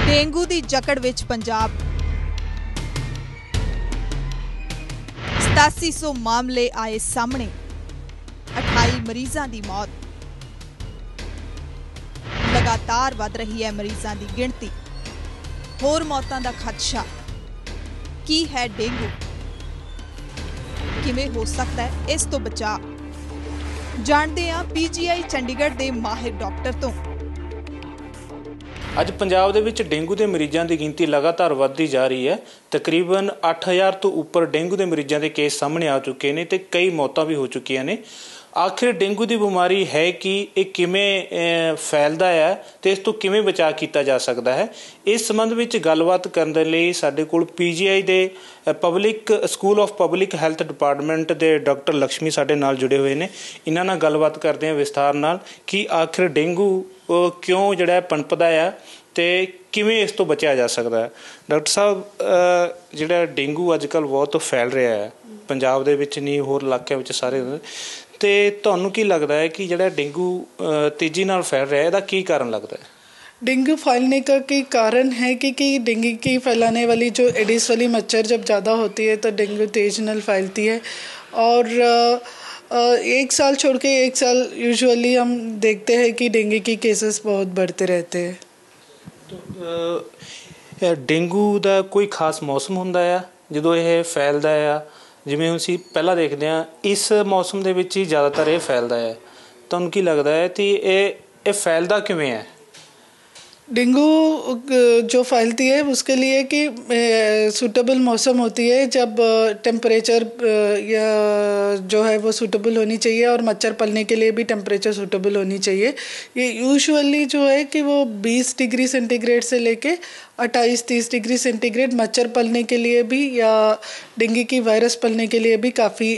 Dengue की जकड़ विच पंजाब 8700 मामले आए सामने, 28 मरीजों की मौत। लगातार वध रही है मरीजों की गिनती, होर मौतों का खदशा। की है डेंगू, किवें हो सकता है इस तो बचाव, जानते हैं पीजीआई चंडीगढ़ के माहिर डॉक्टर तो। ਅੱਜ ਪੰਜਾਬ ਦੇ ਵਿੱਚ ਡੇਂਗੂ ਦੇ ਮਰੀਜ਼ਾਂ ਦੀ ਗਿਣਤੀ ਲਗਾਤਾਰ ਵੱਧਦੀ ਜਾ ਰਹੀ ਹੈ। ਤਕਰੀਬਨ 8000 ਤੋਂ ਉੱਪਰ ਡੇਂਗੂ ਦੇ ਮਰੀਜ਼ਾਂ ਦੇ ਕੇਸ ਸਾਹਮਣੇ ਆ ਚੁੱਕੇ ਨੇ ਤੇ ਕਈ ਮੌਤਾਂ ਵੀ ਹੋ ਚੁੱਕੀਆਂ ਨੇ। ਆਖਿਰ ਡੇਂਗੂ ਦੀ ਬਿਮਾਰੀ ਹੈ ਕਿ ਇਹ ਕਿਵੇਂ ਫੈਲਦਾ ਹੈ ਤੇ ਇਸ ਤੋਂ ਕਿਵੇਂ ਬਚਾਅ ਕੀਤਾ ਜਾ ਸਕਦਾ ਹੈ, ਇਸ ਸੰਬੰਧ ਵਿੱਚ ਗੱਲਬਾਤ ਕਰਨ ਦੇ ਲਈ ਸਾਡੇ ਕੋਲ ਪੀਜੀਆਈ ਦੇ public school of public health department ਦੇ ਡਾਕਟਰ ਲక్ష్ਮੀ ਸਾਡੇ ਨਾਲ ਜੁੜੇ ਹੋਏ ਨੇ। ਇਹਨਾਂ ਨਾਲ ਗੱਲਬਾਤ ਕਰਦੇ ਹਾਂ ਵਿਸਥਾਰ ਨਾਲ ਕਿ ਆਖਿਰ ਡੇਂਗੂ ਕਿਉਂ ਜਿਹੜਾ ਪਨਪਦਾ ਆ ਤੇ ਕਿਵੇਂ ਇਸ ਤੋਂ ਬਚਿਆ ਜਾ ਸਕਦਾ ਹੈ। ਡਾਕਟਰ ਸਾਹਿਬ, ਜਿਹੜਾ ਡੇਂਗੂ ਅੱਜ ਕੱਲ੍ਹ ਬਹੁਤ ਫੈਲ ਰਿਹਾ ਹੈ ਪੰਜਾਬ ਦੇ ਵਿੱਚ ਨਹੀਂ, ਹੋਰ ਇਲਾਕਿਆਂ ਵਿੱਚ ਸਾਰੇ, ਤੇ ਤੁਹਾਨੂੰ ਕੀ ਲੱਗਦਾ ਹੈ कि ਜਿਹੜਾ डेंगू तेजी नाल फैल रहा है, ਇਹਦਾ ਕੀ ਕਾਰਨ लगता है? डेंगू फैलने का की कारण है कि डेंगू की फैलाने वाली जो एडिस वाली मच्छर जब ज़्यादा होती है तो डेंगू तेज नाल फैलती है। और एक साल छोड़ के एक साल यूजुअली हम देखते हैं कि डेंगू की केसेस बहुत बढ़ते रहते हैं। तो डेंगू का कोई खास मौसम ਹੁੰਦਾ ਆ ਜਦੋਂ ਇਹ ਫੈਲਦਾ ਆ? ਜਿਵੇਂ ਹੁਣ ਅਸੀਂ ਪਹਿਲਾਂ ਦੇਖਦੇ ਹਾਂ ਇਸ ਮੌਸਮ ਦੇ ਵਿੱਚ ਹੀ ਜ਼ਿਆਦਾਤਰ ਇਹ ਫੈਲਦਾ ਹੈ। ਤੁਹਾਨੂੰ ਕੀ ਲੱਗਦਾ ਹੈ ਕਿ ਇਹ ਫੈਲਦਾ ਕਿਵੇਂ ਹੈ? डेंगू जो फैलती है उसके लिए कि सूटेबल मौसम होती है जब टेम्परेचर या जो है वो सूटेबल होनी चाहिए, और मच्छर पलने के लिए भी टेम्परेचर सूटेबल होनी चाहिए। ये यूजुअली जो है कि वो 20 डिग्री सेंटीग्रेड से लेके 28-30 डिग्री सेंटीग्रेड मच्छर पलने के लिए भी या डेंगू की वायरस पलने के लिए भी काफ़ी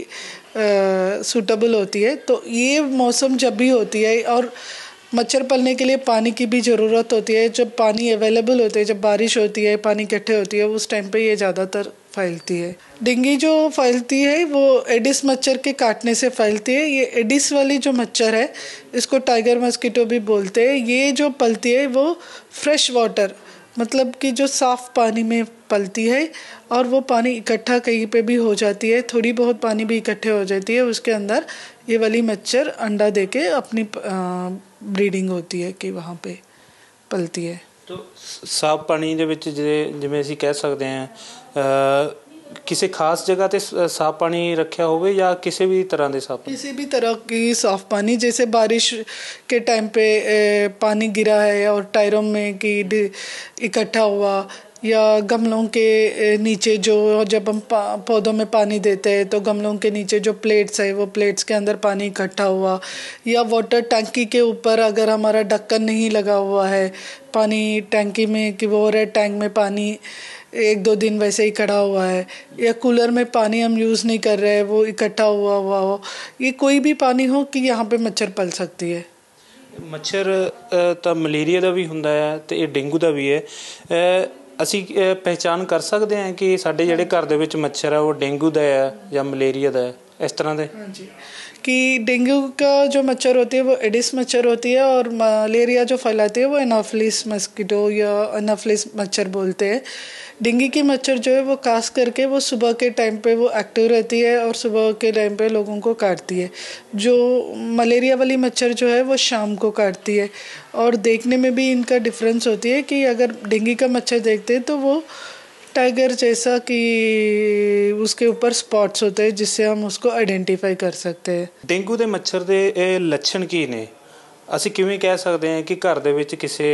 सूटेबल होती है। तो ये मौसम जब भी होती है, और मच्छर पलने के लिए पानी की भी ज़रूरत होती है। जब पानी अवेलेबल होती है, जब बारिश होती है, पानी इकट्ठे होती है, उस टाइम पे ये ज़्यादातर फैलती है। डेंगू जो फैलती है वो एडिस मच्छर के काटने से फैलती है। ये एडिस वाली जो मच्छर है इसको टाइगर मस्कीटो भी बोलते हैं। ये जो पलती है वो फ्रेश वाटर, मतलब कि जो साफ़ पानी में पलती है, और वो पानी इकट्ठा कहीं पे भी हो जाती है, थोड़ी बहुत पानी भी इकट्ठे हो जाती है, उसके अंदर ये वाली मच्छर अंडा देके अपनी ब्रीडिंग होती है कि वहाँ पे पलती है। तो साफ पानी ਦੇ ਵਿੱਚ ਜਿਵੇਂ ਅਸੀਂ ਕਹਿ ਸਕਦੇ ਹਾਂ ਕਿਸੇ ਖਾਸ जगह ਤੇ साफ पानी रखा होवे या किसी भी तरह ਦੇ साफ? किसी भी तरह की साफ पानी, जैसे बारिश के टाइम पे पानी गिरा है और टायरों में कि इकट्ठा हुआ, या गमलों के नीचे जो जब हम पौधों में पानी देते हैं तो गमलों के नीचे जो प्लेट्स है वो प्लेट्स के अंदर पानी इकट्ठा हुआ, या वाटर टंकी के ऊपर अगर हमारा ढक्कन नहीं लगा हुआ है पानी टंकी में कि वो रेड टैंक में पानी 1-2 दिन वैसे ही खड़ा हुआ है, या कूलर में पानी हम यूज़ नहीं कर रहे हैं वो इकट्ठा हुआ हो, ये कोई भी पानी हो कि यहाँ पे मच्छर पल सकती है। मच्छर तो मलेरिया का भी हुंदा है तो ये डेंगू का भी है। ਅਸੀਂ ਪਹਿਚਾਨ ਕਰ ਸਕਦੇ ਹਾਂ ਕਿ ਸਾਡੇ ਜਿਹੜੇ ਘਰ ਦੇ ਵਿੱਚ ਮੱਛਰ ਹੈ ਉਹ ਡੇਂਗੂ ਦਾ ਹੈ ਜਾਂ ਮਲੇਰੀਆ ਦਾ ਹੈ, ਇਸ ਤਰ੍ਹਾਂ ਦੇ? हाँ जी, कि डेंगू का जो मच्छर होती है वो एडिस मच्छर होती है, और मलेरिया जो फैलाती है वो एनाफिलिस मस्कीटो या एनाफिलिस मच्छर बोलते हैं। डेंगू की मच्छर जो है वो खास करके वो सुबह के टाइम पे वो एक्टिव रहती है और सुबह के टाइम पे लोगों को काटती है। जो मलेरिया वाली मच्छर जो है वो शाम को काटती है, और देखने में भी इनका डिफरेंस होती है कि अगर डेंगू का मच्छर देखते हैं तो वो टाइगर जैसा कि उसके ऊपर स्पॉट्स होते हैं जिससे हम उसको आइडेंटिफाई कर सकते हैं। डेंगू ਦੇ ਮੱਛਰ ਦੇ ਇਹ ਲੱਛਣ ਕੀ ਨੇ? ਅਸੀਂ ਕਿਵੇਂ ਕਹਿ ਸਕਦੇ ਹਾਂ ਕਿ ਘਰ ਦੇ ਵਿੱਚ ਕਿਸੇ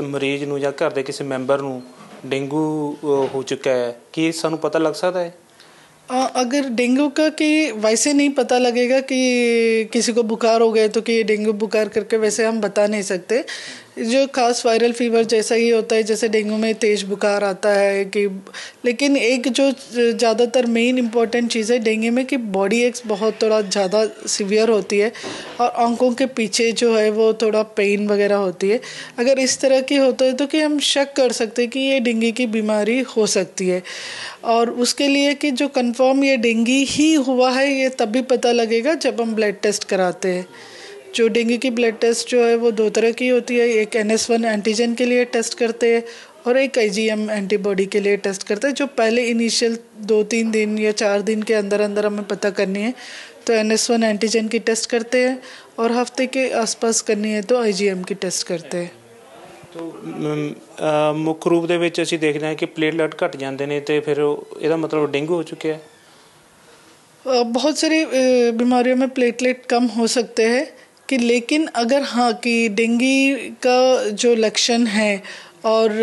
ਮਰੀਜ਼ ਨੂੰ ਜਾਂ ਘਰ ਦੇ ਕਿਸੇ ਮੈਂਬਰ ਨੂੰ डेंगू हो चुका है, कि सानू पता लग सकता है? अगर डेंगू का कि वैसे नहीं पता लगेगा कि किसी को बुखार हो गया तो कि ये डेंगू बुखार करके वैसे हम बता नहीं सकते। जो खास वायरल फीवर जैसा ही होता है, जैसे डेंगू में तेज़ बुखार आता है कि, लेकिन एक जो ज़्यादातर मेन इम्पॉर्टेंट चीज़ है डेंगू में कि बॉडी एक्स बहुत थोड़ा ज़्यादा सीवियर होती है, और आंखों के पीछे जो है वो थोड़ा पेन वगैरह होती है। अगर इस तरह की होता है तो कि हम शक कर सकते हैं कि ये डेंगू की बीमारी हो सकती है, और उसके लिए कि जो कंफर्म ये डेंगू ही हुआ है ये तभी पता लगेगा जब हम ब्लड टेस्ट कराते हैं। जो डेंगू की ब्लड टेस्ट जो है वो 2 तरह की होती है, एक NS1 एंटीजन के लिए टेस्ट करते हैं और एक IgM एंटीबॉडी के लिए टेस्ट करते हैं, जो पहले इनिशियल 2-3 दिन या 4 दिन के अंदर अंदर हमें पता करनी है तो NS1 एंटीजन की टेस्ट करते हैं, और हफ्ते के आसपास करनी है तो IgM की टेस्ट करते हैं। तो मुख्य रूप ਦੇ ਵਿੱਚ ਅਸੀਂ ਦੇਖਦੇ ਹਾਂ ਕਿ ਪਲੇਟਲੈਟ ਘਟ ਜਾਂਦੇ ਨੇ ਤੇ ਫਿਰ ਇਹਦਾ ਮਤਲਬ ਡੇਂਗੂ ਹੋ ਚੁੱਕਿਆ ਹੈ। बहुत सारी बीमारियों में प्लेटलेट कम हो सकते हैं कि, लेकिन अगर हाँ कि डेंगू का जो लक्षण है और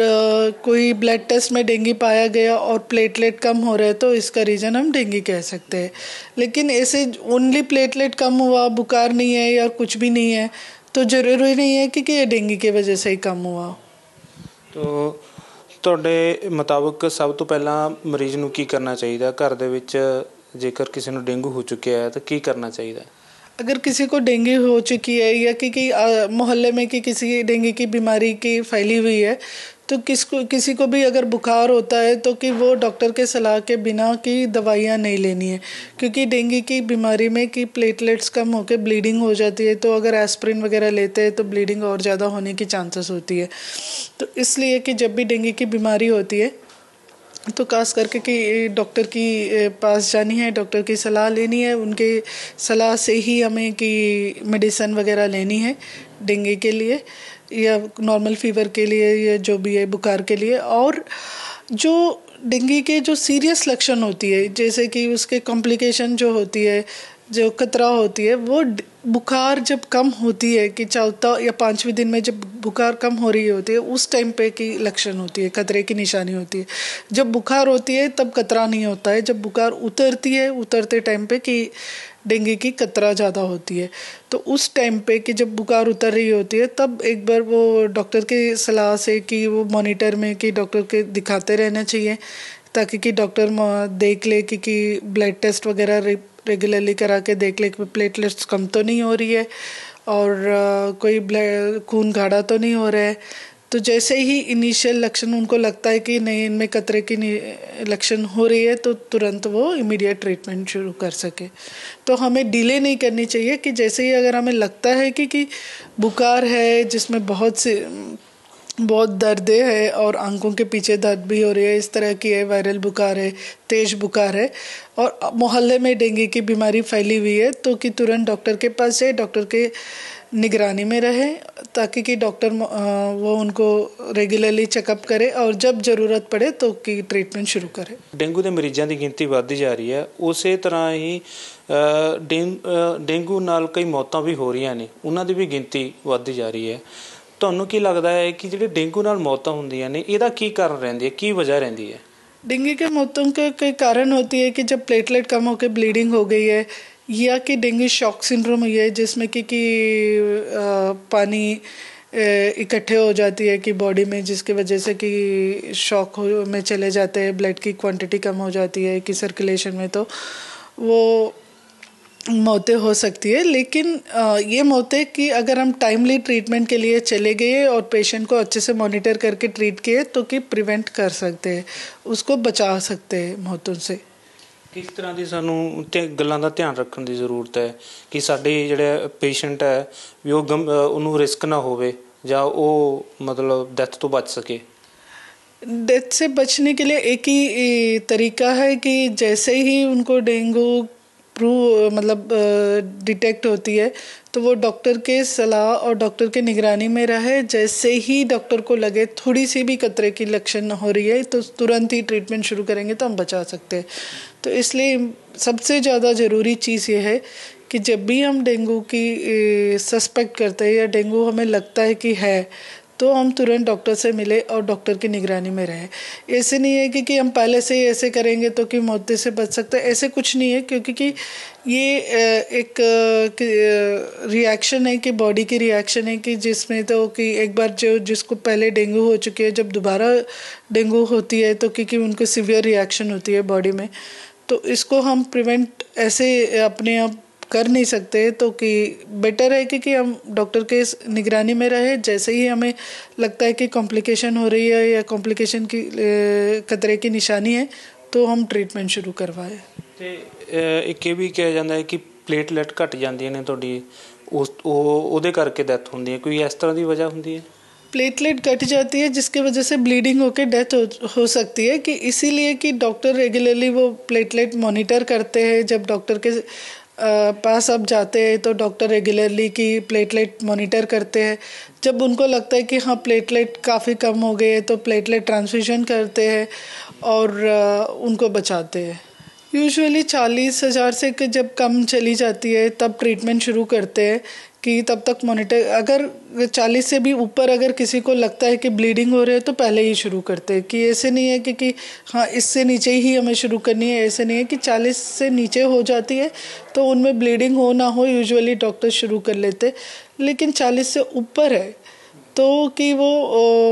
कोई ब्लड टेस्ट में डेंगू पाया गया और प्लेटलेट कम हो रहे हैं तो इसका रीज़न हम डेंगू कह सकते हैं। लेकिन ऐसे ओनली प्लेटलेट कम हुआ, बुखार नहीं है या कुछ भी नहीं है तो ज़रूरी नहीं है कि ये डेंगू की वजह से ही कम हुआ। तो ਤੁਹਾਡੇ ਮੁਤਾਬਕ ਸਭ ਤੋਂ ਪਹਿਲਾਂ ਮਰੀਜ਼ ਨੂੰ ਕੀ ਕਰਨਾ ਚਾਹੀਦਾ ਘਰ ਦੇ ਵਿੱਚ जेकर किसी को डेंगू हो चुका है तो की करना चाहिए? अगर किसी को डेंगू हो चुकी है या कि मोहल्ले में कि किसी डेंगू की बीमारी की फैली हुई है तो किसी को भी अगर बुखार होता है तो कि वो डॉक्टर के सलाह के बिना की दवाइयाँ नहीं लेनी है, क्योंकि डेंगू की बीमारी में कि प्लेटलेट्स कम होकर ब्लीडिंग हो जाती है, तो अगर एस्प्रिन वगैरह लेते हैं तो ब्लीडिंग और ज़्यादा होने की चांसेस होती है। तो इसलिए कि जब भी डेंगू की बीमारी होती है तो खास करके कि डॉक्टर की पास जानी है, डॉक्टर की सलाह लेनी है, उनके सलाह से ही हमें कि मेडिसिन वगैरह लेनी है डेंगू के लिए या नॉर्मल फीवर के लिए या जो भी है बुखार के लिए। और जो डेंगू के जो सीरियस लक्षण होती है, जैसे कि उसके कॉम्प्लिकेशन जो होती है, जो खतरा होती है, वो बुखार जब कम होती है कि 4 या 5वें दिन में जब बुखार कम हो रही होती है उस टाइम पे की लक्षण होती है, खतरे की निशानी होती है। जब बुखार होती है तब खतरा नहीं होता है, जब बुखार उतरती है उतरते टाइम पे कि डेंगू की खतरा ज़्यादा होती है। तो उस टाइम पे कि जब बुखार उतर रही होती है तब एक बार वो डॉक्टर की सलाह से कि वो मॉनिटर में कि डॉक्टर के दिखाते रहना चाहिए, ताकि कि डॉक्टर देख ले कि ब्लड टेस्ट वगैरह रेगुलरली करा के देख ले कि प्लेटलेट्स कम तो नहीं हो रही है और कोई खून गाढ़ा तो नहीं हो रहा है। तो जैसे ही इनिशियल लक्षण उनको लगता है कि नहीं इनमें खतरे की लक्षण हो रही है तो तुरंत वो इमीडिएट ट्रीटमेंट शुरू कर सके। तो हमें डिले नहीं करनी चाहिए कि जैसे ही अगर हमें लगता है कि बुखार है जिसमें बहुत दर्द है और आंखों के पीछे दर्द भी हो रही है, इस तरह की है, वायरल बुखार है, तेज बुखार है और मोहल्ले में डेंगू की बीमारी फैली हुई है, तो कि तुरंत डॉक्टर के पास जाए, डॉक्टर के निगरानी में रहे, ताकि कि डॉक्टर वो उनको रेगुलरली चेकअप करे और जब ज़रूरत पड़े तो कि ट्रीटमेंट शुरू करे। डेंगू के मरीजों की गिनती बढ़ती जा रही है, उस तरह ही डेंगू नाल कई मौतां भी हो रही ने, उन्हां दी भी गिनती बढ़ती जा रही है। ਤੁਹਾਨੂੰ ਕੀ लगता है कि ਜਿਹੜੇ डेंगू नाल मौतां ਹੁੰਦੀਆਂ ਨੇ ਇਹਦਾ ਕੀ ਕਾਰਨ ਰਹਿੰਦੀ ਹੈ, ਕੀ वजह रहती है? डेंगू के मौतों का कई कारण होती है कि जब प्लेटलेट कम होकर ब्लीडिंग हो गई है या कि डेंगू शॉक सिंड्रोम हुई है जिसमें कि पानी इकट्ठे हो जाती है कि बॉडी में, जिसकी वजह से कि शॉक में चले जाते हैं, ब्लड की क्वांटिटी कम हो जाती है कि सर्कुलेशन में, तो वो मौतें हो सकती है। लेकिन ये मौतें कि अगर हम टाइमली ट्रीटमेंट के लिए चले गए और पेशेंट को अच्छे से मॉनिटर करके ट्रीट किए तो कि प्रिवेंट कर सकते हैं, उसको बचा सकते हैं मौतों से। किस तरह की सानू गल्लां दा ध्यान रखने की ज़रूरत है कि साडे जिहड़े पेशेंट है भी उन्होंने रिस्क ना होवे जां वो मतलब डेथ तो बच सके? डेथ से बचने के लिए एक ही तरीका है कि जैसे ही उनको डेंगू मतलब डिटेक्ट होती है तो वो डॉक्टर के सलाह और डॉक्टर के निगरानी में रहे। जैसे ही डॉक्टर को लगे थोड़ी सी भी खतरे की लक्षण हो रही है तो तुरंत ही ट्रीटमेंट शुरू करेंगे तो हम बचा सकते हैं। तो इसलिए सबसे ज़्यादा ज़रूरी चीज़ ये है कि जब भी हम डेंगू की सस्पेक्ट करते हैं या डेंगू हमें लगता है कि है तो हम तुरंत डॉक्टर से मिले और डॉक्टर की निगरानी में रहे। ऐसे नहीं है कि हम पहले से ही ऐसे करेंगे तो कि मौत से बच सकते हैं, ऐसे कुछ नहीं है, क्योंकि कि ये एक रिएक्शन है कि बॉडी की रिएक्शन है कि जिसमें तो कि एक बार जिसको पहले डेंगू हो चुकी है जब दोबारा डेंगू होती है तो क्योंकि उनको सीवियर रिएक्शन होती है बॉडी में, तो इसको हम प्रिवेंट ऐसे अपने आप कर नहीं सकते। तो कि बेटर है कि हम डॉक्टर के निगरानी में रहे। जैसे ही हमें लगता है कि कॉम्प्लिकेशन हो रही है या कॉम्प्लिकेशन की खतरे की निशानी है तो हम ट्रीटमेंट शुरू करवाएं। ਤੇ ਇੱਕ ਇਹ ਵੀ ਕਿਹਾ ਜਾਂਦਾ ਹੈ ਕਿ ਪਲੇਟਲੈਟ ਘਟ ਜਾਂਦੀਆਂ ਨੇ ਤੁਹਾਡੀ, ਉਹਦੇ ਕਰਕੇ ਡੈਥ ਹੁੰਦੀ ਹੈ, ਕੋਈ ਇਸ ਤਰ੍ਹਾਂ ਦੀ ਵਜ੍ਹਾ ਹੁੰਦੀ ਹੈ? प्लेटलेट घट जाती है जिसकी वजह से ब्लीडिंग होकर डेथ हो सकती है, कि इसीलिए कि डॉक्टर रेगुलरली वो प्लेटलेट मॉनिटर करते हैं। जब डॉक्टर के पास आप जाते हैं तो डॉक्टर रेगुलरली की प्लेटलेट मॉनिटर करते हैं। जब उनको लगता है कि हाँ प्लेटलेट काफ़ी कम हो गए तो प्लेटलेट ट्रांसफ्यूजन करते हैं और उनको बचाते हैं। यूजुअली 40,000 से जब कम चली जाती है तब ट्रीटमेंट शुरू करते हैं, कि तब तक मॉनिटर। अगर 40 से भी ऊपर अगर किसी को लगता है कि ब्लीडिंग हो रही है तो पहले ही शुरू करते हैं, कि ऐसे नहीं है कि हाँ इससे नीचे ही हमें शुरू करनी है। ऐसे नहीं है कि 40 से नीचे हो जाती है तो उनमें ब्लीडिंग हो ना हो यूजुअली डॉक्टर शुरू कर लेते, लेकिन 40 से ऊपर है तो कि वो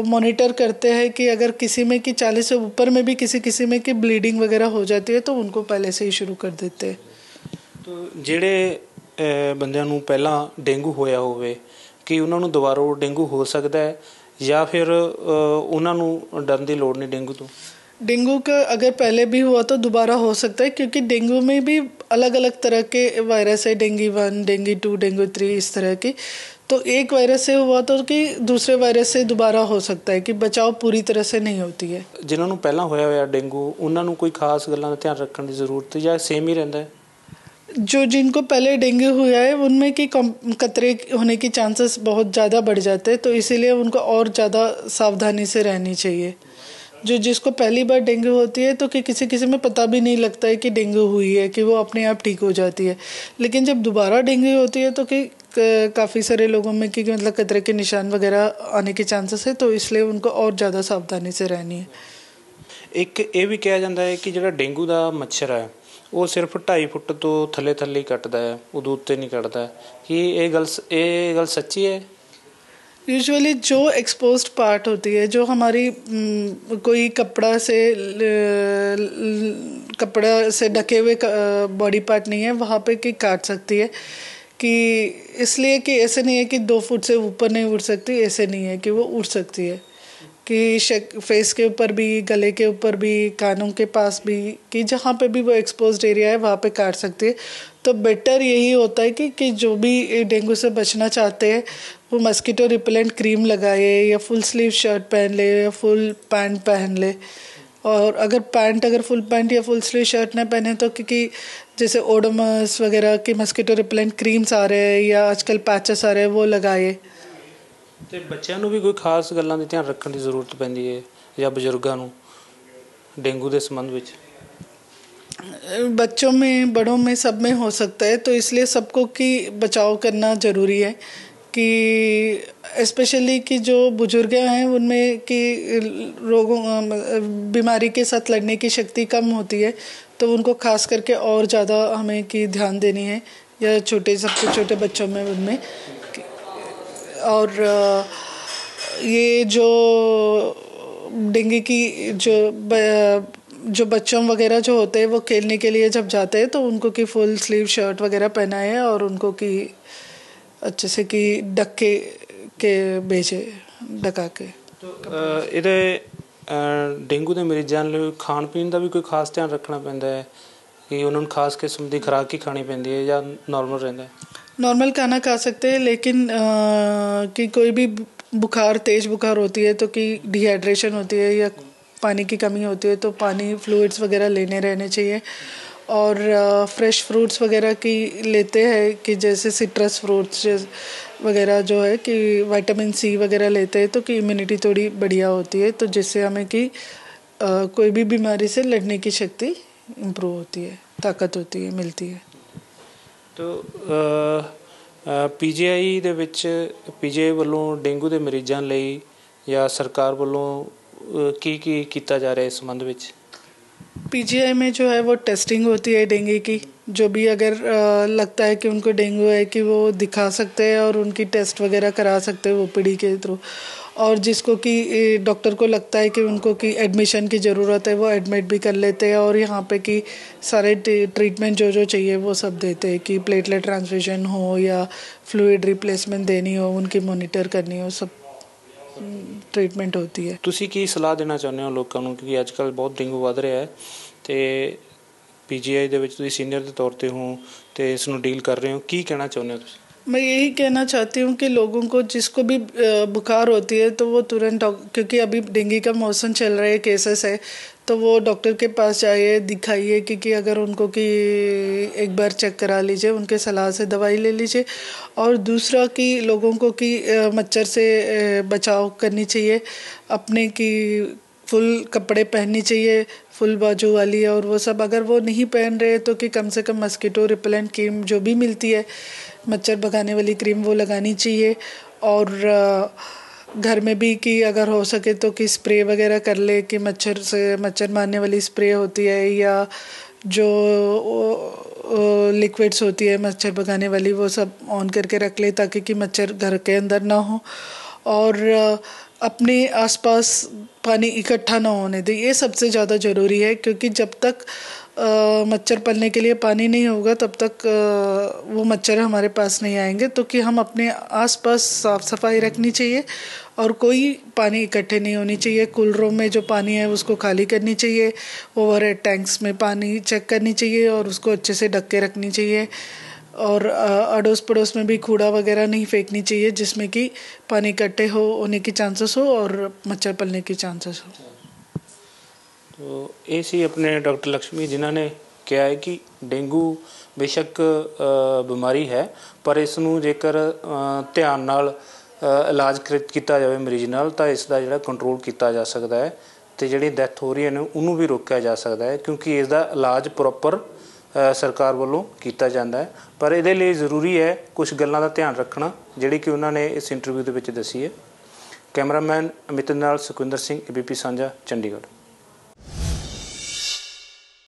मॉनिटर करते हैं कि अगर किसी में कि 40 से ऊपर में भी किसी में कि ब्लीडिंग वगैरह हो जाती है तो उनको पहले से ही शुरू कर देते हैं। तो ਜਿਹੜੇ ਬੰਦਿਆਂ ਨੂੰ ਪਹਿਲਾਂ ਡੇਂਗੂ ਹੋਇਆ ਹੋਵੇ ਕਿ ਉਹਨਾਂ ਨੂੰ ਦੁਬਾਰਾ ਡੇਂਗੂ ਹੋ ਸਕਦਾ ਹੈ ਜਾਂ ਫਿਰ ਉਹਨਾਂ ਨੂੰ ਡਰਨ ਦੀ ਲੋੜ ਨਹੀਂ ਡੇਂਗੂ ਤੋਂ? डेंगू का अगर पहले भी हुआ तो दोबारा हो सकता है, क्योंकि डेंगू में भी अलग अलग तरह के वायरस है, डेंगू 1, डेंगू 2, डेंगू 3 इस तरह की। तो एक वायरस से हुआ तो कि दूसरे वायरस से दोबारा हो सकता है, कि बचाव पूरी तरह से नहीं होती है। ਜਿਨ੍ਹਾਂ ਨੂੰ ਪਹਿਲਾਂ ਹੋਇਆ ਹੋਇਆ ਡੇਂਗੂ ਉਹਨਾਂ ਨੂੰ ਕੋਈ ਖਾਸ ਗੱਲਾਂ ਦਾ ਧਿਆਨ ਰੱਖਣ ਦੀ ਜ਼ਰੂਰਤ ਜਾਂ ਸੇਮ ਹੀ ਰਹਿੰਦਾ ਹੈ? जो जिनको पहले डेंगू हुआ है उनमें कि खतरे होने की चांसेस बहुत ज़्यादा बढ़ जाते हैं, तो इसीलिए उनको और ज़्यादा सावधानी से रहनी चाहिए। जो जिसको पहली बार डेंगू होती है तो कि किसी में पता भी नहीं लगता है कि डेंगू हुई है, कि वो अपने आप ठीक हो जाती है। लेकिन जब दोबारा डेंगू होती है तो कि काफ़ी सारे लोगों में कि मतलब खतरे के निशान वगैरह आने के चांसेस है, तो इसलिए उनको और ज़्यादा सावधानी से रहनी है। ਇੱਕ ਇਹ ਵੀ ਕਿਹਾ ਜਾਂਦਾ ਹੈ ਕਿ ਜਿਹੜਾ ਡੇਂਗੂ ਦਾ ਮੱਛਰ ਹੈ ਉਹ ਸਿਰਫ 2.5 ਫੁੱਟ ਤੋਂ ਥੱਲੇ ਹੀ ਕੱਟਦਾ ਹੈ, ਉਦੋਂ ਉੱਤੇ ਨਹੀਂ ਕੱਟਦਾ। ਕੀ ਇਹ ਗੱਲ ਸੱਚੀ है? यूजुअली जो एक्सपोज्ड पार्ट होती है, जो हमारी कोई कपड़ा से ढके हुए बॉडी पार्ट नहीं है, वहाँ पे कि काट सकती है। कि इसलिए कि ऐसे नहीं है कि 2 फुट से ऊपर नहीं उड़ सकती, ऐसे नहीं है कि वो उड़ सकती है। कि फेस के ऊपर भी, गले के ऊपर भी, कानों के पास भी, कि जहाँ पे भी वो एक्सपोज्ड एरिया है वहाँ पे काट सकती है। तो बेटर यही होता है कि जो भी डेंगू से बचना चाहते हैं वो मस्कीटो रिपेलेंट क्रीम लगाए, या फुल स्लीव शर्ट पहन ले, या फुल पैंट पहन ले। और अगर फुल पैंट या फुल स्लीव शर्ट ना पहने तो क्योंकि जैसे ओडोमस वगैरह के मस्कीटो रिपेलेंट क्रीम्स आ रहे हैं या आजकल पैचेस आ रहे हैं, वो लगाए। ਤੇ ਬੱਚਿਆਂ ਨੂੰ ਵੀ ਕੋਈ ਖਾਸ ਗੱਲਾਂ ਦੀ ਧਿਆਨ ਰੱਖਣ ਦੀ ਜ਼ਰੂਰਤ ਪੈਂਦੀ ਹੈ ਜਾਂ ਬਜ਼ੁਰਗਾਂ ਨੂੰ ਡੇਂਗੂ ਦੇ ਸੰਬੰਧ ਵਿੱਚ? बच्चों में, बड़ों में, सब में हो सकता है, तो इसलिए सबको कि बचाव करना ज़रूरी है। कि स्पेशली कि जो बुजुर्ग हैं उनमें कि बीमारी के साथ लड़ने की शक्ति कम होती है, तो उनको खास करके और ज़्यादा हमें कि ध्यान देनी है, या सबसे छोटे बच्चों में उनमें। और ये जो डेंगू की जो बच्चों वगैरह जो होते हैं वो खेलने के लिए जब जाते हैं तो उनको कि फुल स्लीव शर्ट वगैरह पहनाए और उनको कि अच्छे से कि ढक के भेजे, ढका के। तो ਇਹਦੇ ਡੇਂਗੂ ਦੇ ਮਰੀਜ਼ਾਂ ਲਈ ਖਾਣ ਪੀਣ ਦਾ ਵੀ ਕੋਈ ਖਾਸ ਧਿਆਨ ਰੱਖਣਾ ਪੈਂਦਾ ਹੈ ਕਿ ਉਹਨਾਂ ਨੂੰ ਖਾਸ ਕਿਸਮ ਦੀ ਖੁਰਾਕ ਹੀ ਖਾਣੀ ਪੈਂਦੀ ਹੈ ਜਾਂ ਨॉर्मल ਰਹਿੰਦਾ है? नॉर्मल खाना खा सकते हैं, लेकिन कि कोई भी तेज़ बुखार होती है तो कि डिहाइड्रेशन होती है या पानी की कमी होती है तो पानी, फ्लूइड्स वगैरह लेने रहने चाहिए। और फ्रेश फ्रूट्स वगैरह की लेते हैं, कि जैसे सिट्रस फ्रूट्स वगैरह जो है कि विटामिन C वगैरह लेते हैं तो कि इम्यूनिटी थोड़ी बढ़िया होती है, तो जिससे हमें कि कोई भी बीमारी से लड़ने की शक्ति इम्प्रूव होती है, ताकत होती है, मिलती है। तो PGI ਦੇ ਵਿੱਚ PGI ਵੱਲੋਂ ਡੇਂਗੂ ਦੇ ਮਰੀਜ਼ਾਂ ਲਈ ਜਾਂ ਸਰਕਾਰ ਵੱਲੋਂ ਕੀ ਕੀਤਾ ਜਾ ਰਿਹਾ ਇਸ ਸੰਬੰਧ ਵਿੱਚ? PGI में जो है वो टेस्टिंग होती है डेंगू की। जो भी अगर लगता है कि उनको डेंगू है कि वो दिखा सकते हैं और उनकी टेस्ट वगैरह करा सकते हैं OPD के थ्रू। और जिसको कि डॉक्टर को लगता है कि उनको कि एडमिशन की ज़रूरत है वो एडमिट भी कर लेते हैं, और यहाँ पे कि सारे ट्रीटमेंट जो चाहिए वो सब देते हैं, कि प्लेटलेट ट्रांसफ्यूजन हो या फ्लूइड रिप्लेसमेंट देनी हो, उनकी मॉनिटर करनी हो, सब ट्रीटमेंट होती है। ਤੁਸੀਂ ਕੀ ਸਲਾਹ ਦੇਣਾ ਚਾਹੁੰਦੇ ਹੋ ਲੋਕਾਂ ਨੂੰ, ਕਿਉਂਕਿ ਅੱਜ ਕੱਲ੍ਹ ਬਹੁਤ ਡੇਂਗੂ ਵੱਧ ਰਿਹਾ ਹੈ ਤੇ PGI ਦੇ ਵਿੱਚ ਤੁਸੀਂ ਸੀਨੀਅਰ ਦੇ ਤੌਰ ਤੇ ਹੋ ਤੇ ਇਸ ਨੂੰ ਡੀਲ ਕਰ ਰਹੇ ਹੋ, ਕੀ ਕਹਿਣਾ ਚਾਹੁੰਦੇ ਹੋ ਤੁਸੀਂ? मैं यही कहना चाहती हूँ कि लोगों को जिसको भी बुखार होती है तो वो तुरंत क्योंकि अभी डेंगू का मौसम चल रहा है, केसेस है, तो वो डॉक्टर के पास जाइए, दिखाइए, क्योंकि अगर उनको कि एक बार चेक करा लीजिए, उनके सलाह से दवाई ले लीजिए। और दूसरा कि लोगों को कि मच्छर से बचाव करनी चाहिए, अपने की फुल कपड़े पहननी चाहिए, फुल बाजू वाली, और वो सब अगर वो नहीं पहन रहे तो कि कम से कम मस्कीटो रिपेलेंट क्रीम जो भी मिलती है, मच्छर भगाने वाली क्रीम, वो लगानी चाहिए। और घर में भी कि अगर हो सके तो कि स्प्रे वगैरह कर ले, कि मच्छर मारने वाली स्प्रे होती है या जो लिक्विड्स होती है मच्छर भगाने वाली, वो सब ऑन करके रख ले ताकि कि मच्छर घर के अंदर ना हो। और अपने आसपास पानी इकट्ठा ना होने दे, ये सबसे ज़्यादा ज़रूरी है, क्योंकि जब तक मच्छर पलने के लिए पानी नहीं होगा तब तक वो मच्छर हमारे पास नहीं आएंगे। तो कि हम अपने आसपास साफ़ सफाई रखनी चाहिए और कोई पानी इकट्ठे नहीं होनी चाहिए। कूलरों में जो पानी है उसको खाली करनी चाहिए, ओवरहेड टैंक्स में पानी चेक करनी चाहिए और उसको अच्छे से ढक के रखनी चाहिए। और अड़ोस पड़ोस में भी कूड़ा वगैरह नहीं फेंकनी चाहिए जिसमें कि पानी इकट्ठे होने की चांसेस हो और मच्छर पलने की चांसेस हो। तो ਇਹ ਸੀ ਆਪਣੇ ਡਾਕਟਰ ਲక్ష్ਮੀ ਜਿਨ੍ਹਾਂ ਨੇ ਕਿਹਾ ਹੈ ਕਿ ਡੇਂਗੂ ਬੇਸ਼ੱਕ ਬਿਮਾਰੀ ਹੈ, ਪਰ ਇਸ ਨੂੰ ਜੇਕਰ ਧਿਆਨ ਨਾਲ ਇਲਾਜ ਕੀਤਾ ਜਾਵੇ ਮਰੀਜ਼ ਨਾਲ ਤਾਂ ਇਸ ਦਾ ਜਿਹੜਾ ਕੰਟਰੋਲ ਕੀਤਾ ਜਾ ਸਕਦਾ ਹੈ ਤੇ ਜਿਹੜੀ ਡੈਥ ਹੋ ਰਹੀ ਹੈ ਨੇ ਉਹਨੂੰ ਵੀ ਰੋਕਿਆ ਜਾ ਸਕਦਾ ਹੈ, ਕਿਉਂਕਿ ਇਸ ਦਾ ਇਲਾਜ ਪ੍ਰੋਪਰ ਸਰਕਾਰ ਵੱਲੋਂ ਕੀਤਾ ਜਾਂਦਾ ਹੈ। ਪਰ ਇਹਦੇ ਲਈ ਜ਼ਰੂਰੀ ਹੈ ਕੁਝ ਗੱਲਾਂ ਦਾ ਧਿਆਨ ਰੱਖਣਾ ਜਿਹੜੀ ਕਿ ਉਹਨਾਂ ਨੇ ਇਸ ਇੰਟਰਵਿਊ ਦੇ ਵਿੱਚ ਦੱਸੀ ਹੈ। ਕੈਮਰਾਮੈਨ ਅਮਿਤ ਨਾਲ ਸੁਖਵਿੰਦਰ ਸਿੰਘ ABP ਸਾਂਝਾ, ਚੰਡੀਗੜ੍ਹ।